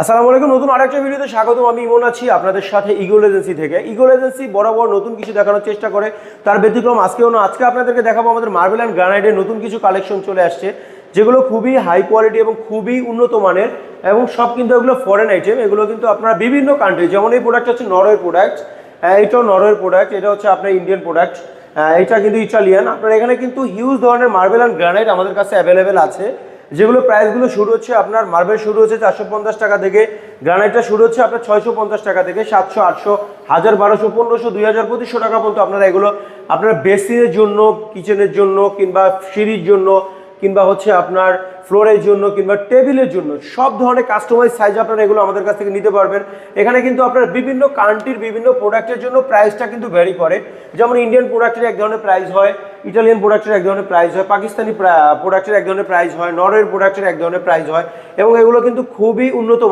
আসসালামু আলাইকুম, নতুন আরেকটা ভিডিওতে স্বাগতম। আমি ইমন আছি আপনাদের সাথে ইগল এজেন্সি থেকে। ইগল এজেন্সি বরাবর নতুন কিছু দেখানোর চেষ্টা করে, তার ব্যতিক্রম আজকেও না। আজকে আপনাদেরকে দেখাবো আমাদের মার্বেল অ্যান্ড গ্রানাইটের নতুন কিছু কালেকশন চলে আসছে, যেগুলো খুবই হাই কোয়ালিটি এবং খুবই উন্নত মানের, এবং সব কিন্তু এগুলো ফরেন আইটেম। এগুলো কিন্তু আপনারা বিভিন্ন কান্ট্রি, যেমন এই প্রোডাক্ট হচ্ছে নরওয়ের প্রোডাক্ট, এটাও নরওয়ের প্রোডাক্ট, এটা হচ্ছে আপনার ইন্ডিয়ান প্রোডাক্ট, এটা কিন্তু ইটালিয়ান। আপনার এখানে কিন্তু হিউজ ধরনের মার্বেল অ্যান্ড গ্রানাইট আমাদের কাছে অ্যাভেলেবেল আছে, যেগুলো প্রাইসগুলো শুরু হচ্ছে আপনার মার্বেল শুরু হচ্ছে 450 টাকা থেকে, গ্রানাইটটা শুরু হচ্ছে আপনার 650 টাকা থেকে, 700, 800, 1000, 1200, 1500, 2000, 2500 টাকা পর্যন্ত আপনারা এগুলো আপনার বেসিনের জন্য, কিচেনের জন্য, কিংবা সিঁড়ির জন্য, কিংবা হচ্ছে আপনার ফ্লোরের জন্য, কিংবা টেবিলের জন্য সব ধরনের কাস্টমাইজ সাইজ আপনারা এগুলো আমাদের কাছ থেকে নিতে পারবেন। এখানে কিন্তু আপনার বিভিন্ন কান্ট্রির বিভিন্ন প্রোডাক্টের জন্য প্রাইসটা কিন্তু ভ্যারি করে। যেমন ইন্ডিয়ান প্রোডাক্টের এক ধরনের প্রাইস হয়, ইটালিয়ান প্রোডাক্টের এক ধরনের প্রাইস হয়, পাকিস্তানি প্রোডাক্টের এক ধরনের প্রাইস হয়, নরওয়ের প্রোডাক্টের এক ধরনের প্রাইস হয়, এবং এগুলো কিন্তু খুবই উন্নত